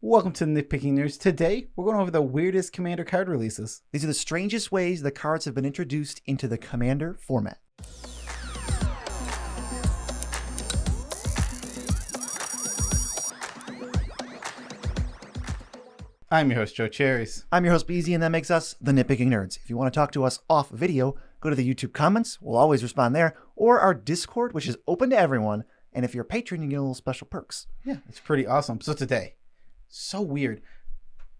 Welcome to Nitpicking News. Today, we're going over the weirdest Commander card releases. These are the strangest ways the cards have been introduced into the Commander format. I'm your host, Joe Cherries. I'm your host, Beezy, and that makes us the Nitpicking Nerds. If you want to talk to us off video, go to the YouTube comments. We'll always respond there. Or our Discord, which is open to everyone. And if you're a patron, you get a little special perks. Yeah, it's pretty awesome. So today, so weird.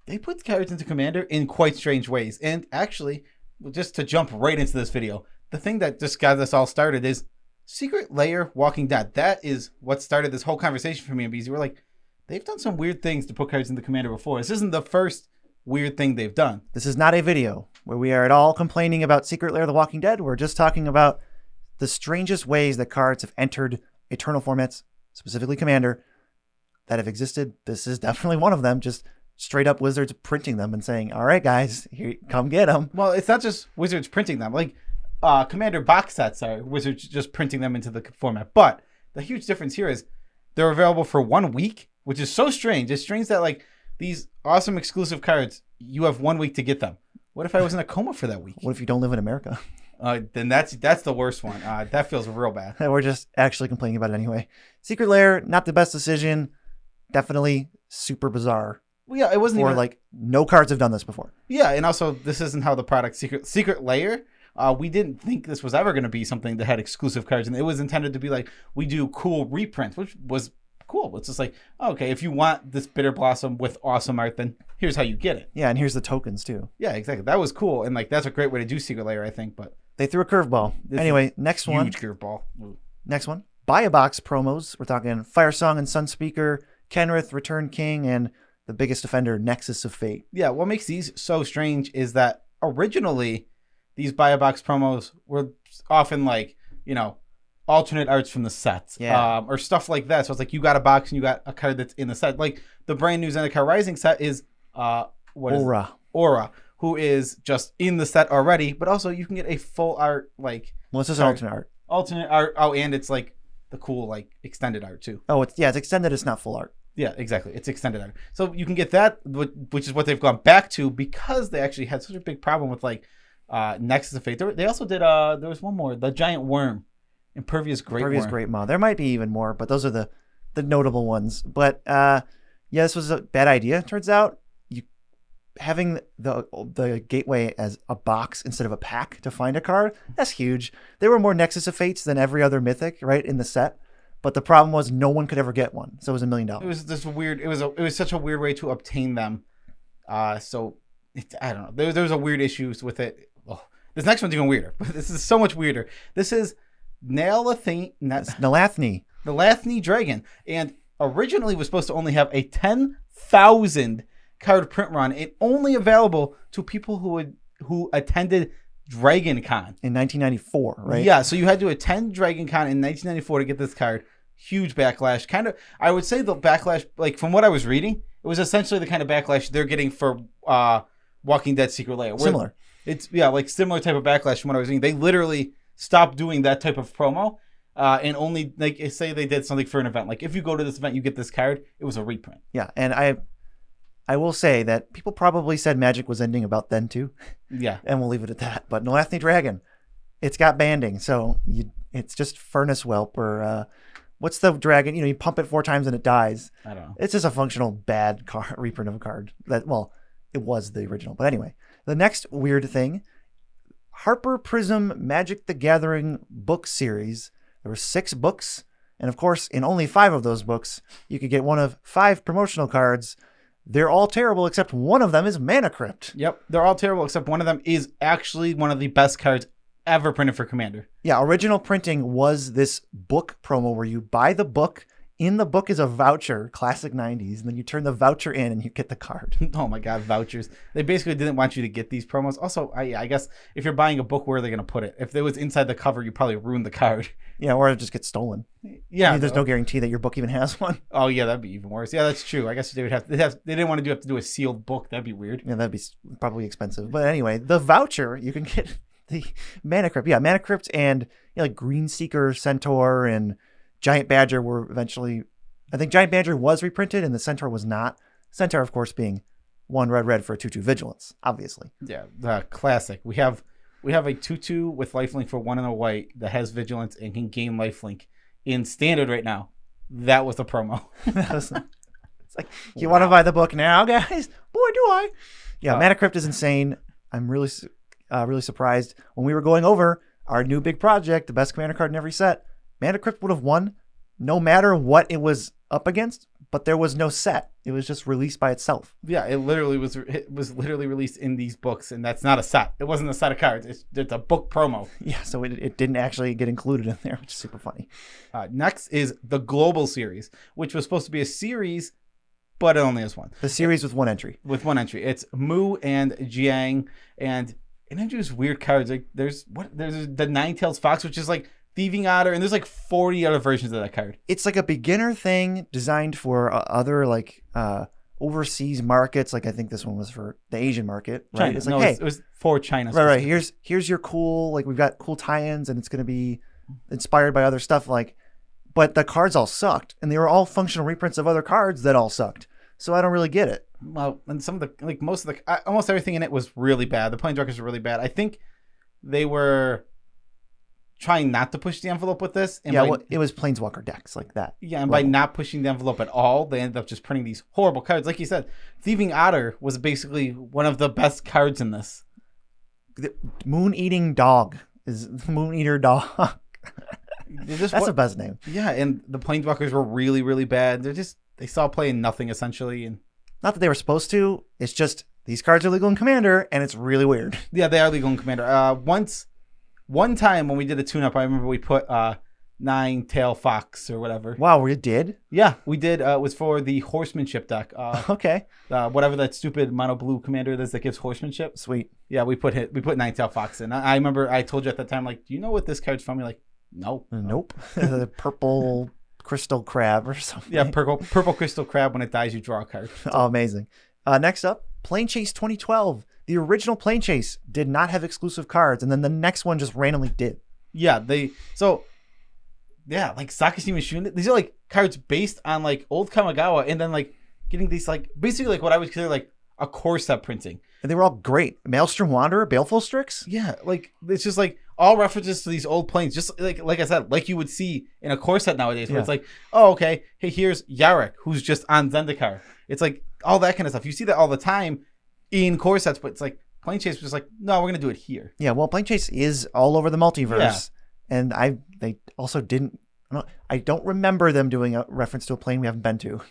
They put cards into Commander in quite strange ways. And actually, just to jump right into this video, the thing that just got this all started is Secret Lair Walking Dead. That is what started this whole conversation for me and Beezy. We're like, they've done some weird things to put cards into Commander before. This isn't the first weird thing they've done. This is not a video where we are at all complaining about Secret Lair the Walking Dead. We're just talking about the strangest ways that cards have entered Eternal formats, specifically Commander, that have existed. This is definitely one of them. Just straight up Wizards printing them and saying, all right, guys, here, come get them. Well, it's not just Wizards printing them. Like, Commander box sets are Wizards just printing them into the format. But the huge difference here is they're available for 1 week, which is so strange. It's strange that, like, these awesome exclusive cards, you have 1 week to get them. What if I was in a coma for that week? What if you don't live in America? Then that's the worst one. That feels real bad. We're just actually complaining about it anyway. Secret Lair, not the best decision. Definitely super bizarre. Well, yeah, it wasn't or even like no cards have done this before. Yeah, and also this isn't how the product Secret Lair. We didn't think this was ever going to be something that had exclusive cards, and it was intended to be like, we do cool reprints, which was cool. It's just like, okay, if you want this Bitter Blossom with awesome art, then here's how you get it. Yeah, and here's the tokens too. Yeah, exactly. That was cool, and like that's a great way to do Secret Lair, I think. But they threw a curveball. Anyway, next one. Huge curveball. Next one. Buy a box promos. We're talking Fire Song and Sunspeaker, Kenrith, Return King, and the biggest offender, Nexus of Fate. Yeah, what makes these so strange is that originally these buy a box promos were often like, alternate arts from the set, or stuff like that. So it's like you got a box and you got a card that's in the set. Like the brand new Zendikar Rising set is Aura, who is just in the set already, but also you can get a full art Well, it's just an alternate art. Alternate art. Oh, and it's like the cool extended art too. Oh, it's extended. It's not full art. Yeah, exactly. It's extended art. So you can get that, which is what they've gone back to because they actually had such a big problem with Nexus of Fate. They also did there was one more, the Giant Worm. Impervious Great Maw. There might be even more, but those are the notable ones. But this was a bad idea. Turns out having the gateway as a box instead of a pack to find a card, that's huge. There were more Nexus of Fates than every other Mythic, right, in the set. But the problem was no one could ever get one. So it was $1 million. It was this weird. It was such a weird way to obtain them. I don't know. There was a weird issues with it. Oh, this next one's even weirder. This is so much weirder. This is Nalathni, the Lathni Dragon, and originally was supposed to only have a 10,000 card print run, and only available to people who attended Dragon Con in 1994, right? Yeah, so you had to attend Dragon Con in 1994 to get this card. Huge backlash. Kind of, I would say the backlash, from what I was reading, it was essentially the kind of backlash they're getting for Walking Dead Secret Lair. Similar. It's similar type of backlash from what I was reading. They literally stopped doing that type of promo, and only say they did something for an event. Like if you go to this event, you get this card. It was a reprint. Yeah, and I will say that people probably said Magic was ending about then too. Yeah. And we'll leave it at that. But Nalathni Dragon, it's got banding. So it's just Furnace Whelp or what's the dragon? You pump it 4 times and it dies. I don't know. It's just a functional bad reprint of a card. It was the original. But anyway, the next weird thing, Harper Prism Magic the Gathering book series. There were 6 books. And of course, in only 5 of those books, you could get one of 5 promotional cards. They're all terrible, except one of them is Mana Crypt. Yep, they're all terrible, except one of them is actually one of the best cards ever printed for Commander. Yeah, original printing was this book promo where you buy the book. In the book is a voucher, classic 90s, and then you turn the voucher in and you get the card. Oh my God, vouchers. They basically didn't want you to get these promos. Also, I guess if you're buying a book, where are they going to put it? If it was inside the cover, you probably ruined the card. Yeah, or it just gets stolen. Yeah. There's no guarantee that your book even has one. Oh yeah, that'd be even worse. Yeah, that's true. I guess they didn't want to have to do a sealed book. That'd be weird. Yeah, that'd be probably expensive. But anyway, the voucher, you can get the Mana Crypt. Yeah, Mana Crypt and Green Seeker, Centaur, and Giant Badger were eventually... I think Giant Badger was reprinted and the Centaur was not. Centaur, of course, being 1 red for a 2/2 vigilance, obviously. Yeah, the classic. We have a 2/2 with lifelink for 1 and a white that has vigilance and can gain lifelink in standard right now. That was the promo. It's like, you want to buy the book now, guys? Boy, do I. Yeah, Mana Crypt is insane. I'm really surprised. When we were going over our new big project, the best commander card in every set, Mana Crypt would have won no matter what it was up against, but there was no set. It was just released by itself. Yeah, it was literally released in these books, and that's not a set. It wasn't a set of cards. It's a book promo. Yeah, so it didn't actually get included in there, which is super funny. Next is the Global Series, which was supposed to be a series, but it only has one. The series with one entry. With one entry. It's Mu and Jiang, and it introduced weird cards. Like there's the Nine-Tails Fox, which is like Thieving Otter, and there's like 40 other versions of that card. It's like a beginner thing designed for other like overseas markets. Like I think this one was for the Asian market, right? China. It's like, it was for China. Right. Here's your cool, like we've got cool tie-ins, and it's going to be inspired by other stuff. Like, but the cards all sucked, and they were all functional reprints of other cards that all sucked. So I don't really get it. Well, and some of the like most of the almost everything in it was really bad. The Planeswalkers were really bad. I think they were trying not to push the envelope with this. And it was Planeswalker decks like that. Yeah, and by not pushing the envelope at all, they ended up just printing these horrible cards. Like you said, Thieving Otter was basically one of the best cards in this. The Moon-Eating Dog is Moon-Eater Dog. That's the best name. Yeah, and the Planeswalkers were really, really bad. They saw playing nothing, essentially. And not that they were supposed to. It's just these cards are legal in Commander, and it's really weird. Yeah, they are legal in Commander. One time when we did a tune-up, I remember we put Nine-Tail Fox or whatever. Wow, we did? Yeah, we did. It was for the Horsemanship deck. Okay. Whatever that stupid mono blue commander is that gives Horsemanship. Sweet. Yeah, we put Nine-Tail Fox in. I remember I told you at the time, like, do you know what this card's from? You're like, no. Nope. The purple crystal crab or something. Yeah, purple crystal crab. When it dies, you draw a card. Oh, amazing. Next up, Planechase 2012. The original Planechase did not have exclusive cards, and then the next one just randomly did. Yeah, like Sakashima Shun. These are like cards based on like old Kamigawa, and then like getting these like basically like what I would consider like a core set printing. And they were all great. Maelstrom Wanderer, Baleful Strix. Yeah, like it's just like all references to these old planes, just like I said, like you would see in a core set nowadays, where it's like, oh, okay, hey, here's Yarok, who's just on Zendikar. It's like all that kind of stuff. You see that all the time in core sets, but it's like Planechase was just like, no, we're gonna do it here. Yeah, well, Planechase is all over the multiverse, and they also didn't. I don't remember them doing a reference to a plane we haven't been to.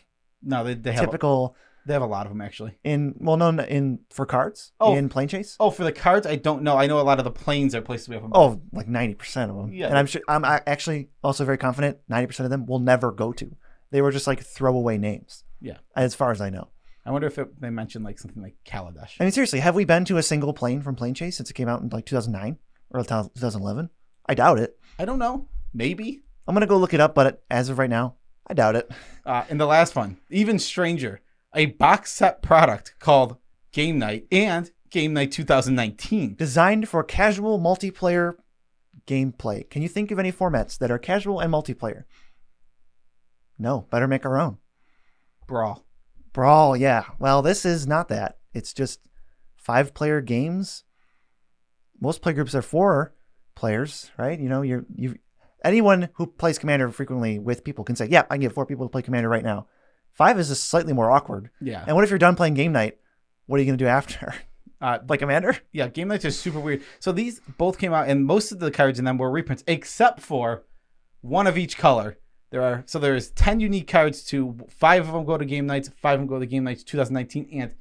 No, they have typical. They have a lot of them actually. For cards. Oh, in Planechase. Oh, for the cards, I don't know. I know a lot of the planes are places we haven't been. Oh, like 90% of them. Yeah, and I'm actually also very confident 90% of them will never go to. They were just like throwaway names. Yeah, as far as I know. I wonder if they mentioned like something like Kaladesh. I mean, seriously, have we been to a single plane from Planechase since it came out in like 2009 or 2011? I doubt it. I don't know. Maybe. I'm gonna go look it up, but as of right now, I doubt it. And the last one, even stranger, a box set product called Game Night and Game Night 2019, designed for casual multiplayer gameplay. Can you think of any formats that are casual and multiplayer? No, better make our own. Brawl, yeah. Well, this is not that. It's just 5-player games. Most play groups are 4 players, right? You know, anyone who plays Commander frequently with people can say, yeah, I can get 4 people to play Commander right now. 5 is just slightly more awkward. Yeah. And what if you're done playing Game Night? What are you going to do after? Play Commander? Yeah, Game Night's just super weird. So these both came out, and most of the cards in them were reprints, except for one of each color. There's 10 unique cards to 5 of them go to Game Nights, 5 of them go to Game Nights 2019, and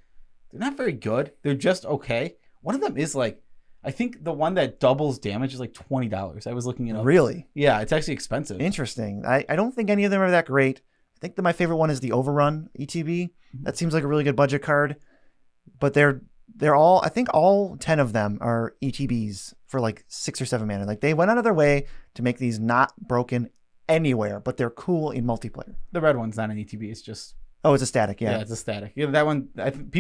they're not very good. They're just okay. One of them is like, I think the one that doubles damage is like $20. I was looking it up. Really? Yeah, it's actually expensive. Interesting. I don't think any of them are that great. I think that my favorite one is the Overrun ETB. That seems like a really good budget card. But they're all, I think all 10 of them are ETBs for like 6 or 7 mana. Like they went out of their way to make these not broken anywhere, but they're cool in multiplayer. The red one's not an ETB. It's just... Oh, it's a static, yeah. Yeah, it's a static. Yeah, that one, I think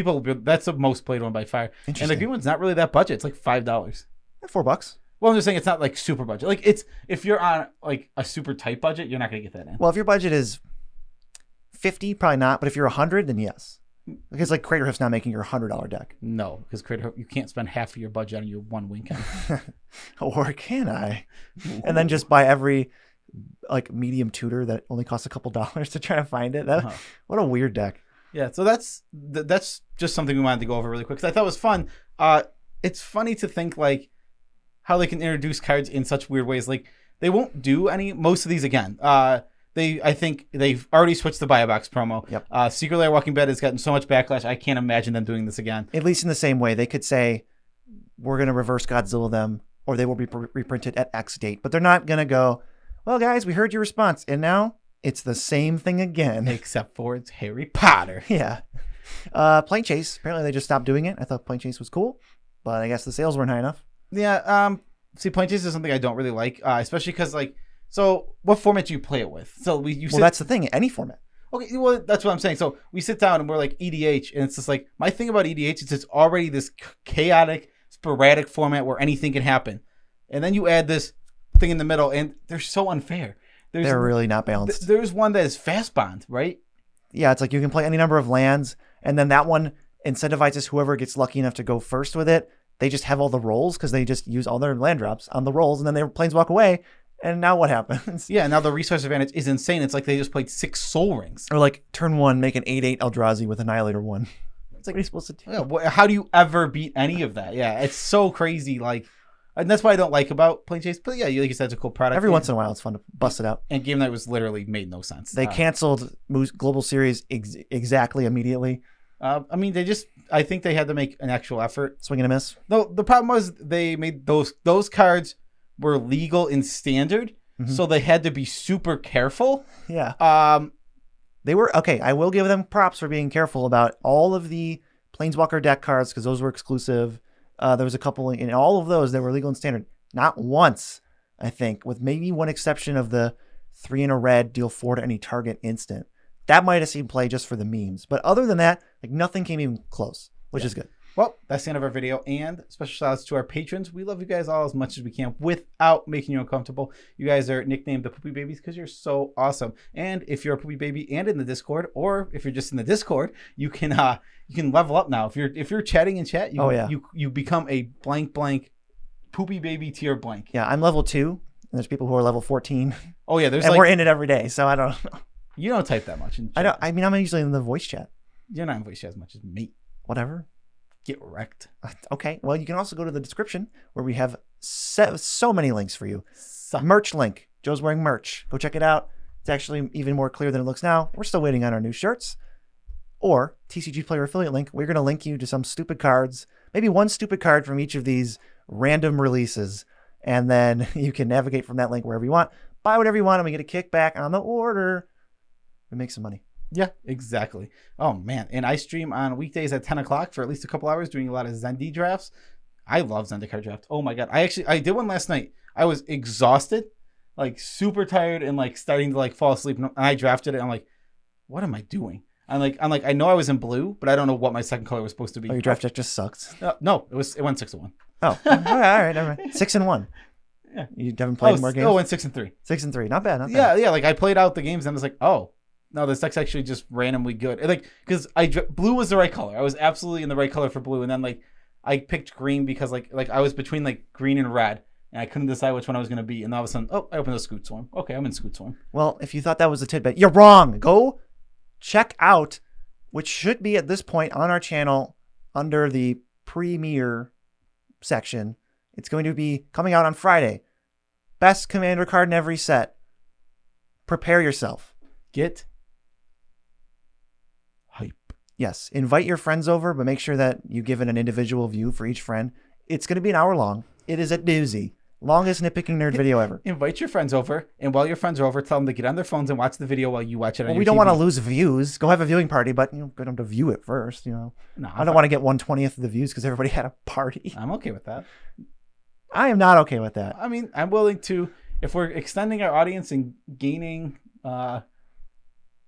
that's the most played one by far. And the green one's not really that budget. It's like $5. $4. Well, I'm just saying it's not like super budget. Like if you're on like a super tight budget, you're not going to get that in. Well, if your budget is 50, probably not. But if you're 100, then yes. Because like Crater Hoof's not making your $100 deck. No, because Creator, you can't spend half of your budget on your one weekend. Or can I? And then just buy every like medium tutor that only costs a couple dollars to try to find it. What a weird deck. Yeah, so that's just something we wanted to go over really quick because I thought it was fun. It's funny to think like how they can introduce cards in such weird ways. Like they won't do most of these again. I think they've already switched the Buy a Box promo. Yep. Secret Lair Walking Dead has gotten so much backlash. I can't imagine them doing this again. At least in the same way, they could say we're going to reverse Godzilla them, or they will be reprinted at X date. But they're not going to go, well, guys, we heard your response, and now it's the same thing again. Except for it's Harry Potter. Yeah. Planechase, apparently they just stopped doing it. I thought Planechase was cool, but I guess the sales weren't high enough. Yeah. See, Planechase is something I don't really like, especially because like. So, what format do you play it with? So that's the thing. Any format. Okay, well, that's what I'm saying. So we sit down and we're like EDH, and it's just like my thing about EDH is it's already this chaotic, sporadic format where anything can happen, and then you add this thing in the middle, and they're so unfair. They're really not balanced. There's one that is fast bond, right? Yeah, it's like you can play any number of lands, and then that one incentivizes whoever gets lucky enough to go first with it. They just have all the rolls because they just use all their land drops on the rolls, and then their planes walk away. And now what happens? Yeah, now the resource advantage is insane. It's like they just played 6 Soul Rings. Or like turn 1, make an 8/8 Eldrazi with Annihilator 1. It's like, what are you supposed to do? Yeah, how do you ever beat any of that? Yeah, it's so crazy. Like, and that's what I don't like about Planechase. But yeah, like you said, it's a cool product. Every once in a while, it's fun to bust it out. And Game Night was literally made no sense. They canceled Global Series exactly immediately. I mean, I think they had to make an actual effort. Swing and a miss. No, the problem was they made those cards were legal in Standard. Mm-hmm. So they had to be super careful. Yeah. They were okay. I will give them props for being careful about all of the Planeswalker deck cards because those were exclusive. There was a couple in all of those that were legal and standard. Not once, I think, with maybe one exception of the 3 in a red, deal 4 to any target instant. That might have seen play just for the memes, but other than that, like nothing came even close, which is good. Well, that's the end of our video, and special shout outs to our patrons. We love you guys all as much as we can without making you uncomfortable. You guys are nicknamed the Poopy Babies because you're so awesome. And if you're a Poopy Baby and in the Discord, or if you're just in the Discord, you can level up now. If you're chatting in chat, you become a blank Poopy Baby tier blank. Yeah, I'm level 2, and there's people who are level 14. Oh yeah, and we're in it every day, so I don't know. You don't type that much in chat. I don't. I mean, I'm usually in the voice chat. You're not in voice chat as much as me. Whatever. Get wrecked. Okay. Well, you can also go to the description where we have so many links for you. Merch link. Joe's wearing merch. Go check it out. It's actually even more clear than it looks now. We're still waiting on our new shirts. Or TCG Player Affiliate link. We're going to link you to some stupid cards. Maybe one stupid card from each of these random releases. And then you can navigate from that link wherever you want. Buy whatever you want and we get a kickback on the order. We make some money. Yeah, exactly. Oh, man. And I stream on weekdays at 10 o'clock for at least a couple hours doing a lot of Zendikar drafts. I love Zendikar draft. Oh, my God. I did one last night. I was exhausted, like super tired and like starting to like fall asleep. And I drafted it. And I'm like, what am I doing? I'm like, I know I was in blue, but I don't know what my second color was supposed to be. Oh, your draft deck just sucked. No, it went 6-1. Oh, all right. Never mind. 6-1. Yeah. You haven't played more games? Oh, went 6-3. 6-3. Not bad. Not bad. Yeah. Like I played out the games and I was like, oh. No, this deck's actually just randomly good. Like, because blue was the right color. I was absolutely in the right color for blue, and then like I picked green because like I was between like green and red, and I couldn't decide which one I was gonna be. And all of a sudden, I opened a Scoot Swarm. Okay, I'm in Scoot Swarm. Well, if you thought that was a tidbit, you're wrong. Go check out, which should be at this point on our channel under the premiere section. It's going to be coming out on Friday. Best commander card in every set. Prepare yourself. Get hype. Yes. Invite your friends over, but make sure that you give it an individual view for each friend. It's going to be an hour long. It is a doozy. Longest Nitpicking Nerd video ever. Invite your friends over, and while your friends are over, tell them to get on their phones and watch the video while you watch it on your we don't TV. Want to lose views. Go have a viewing party, but get them to view it first. No, I don't want to get 1/20th of the views because everybody had a party. I'm okay with that. I am not okay with that. I mean, I'm willing to, if we're extending our audience and gaining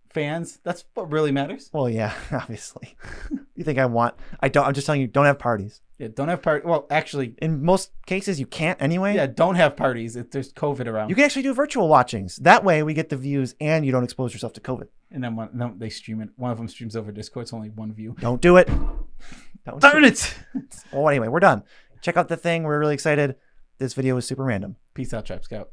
fans, that's what really matters. Well, yeah, obviously. You think I don't? I'm just telling you, don't have parties. Yeah, don't have parties. Well, actually, In most cases, you can't anyway. yeah, don't have parties if there's COVID around. You can actually do virtual watchings. That way, we get the views and you don't expose yourself to COVID. And then they stream it. One of them streams over Discord. It's only one view. Don't do it. Don't Darn do it! Well, anyway, we're done. Check out the thing. We're really excited. This video was super random. Peace out, Trap Scout.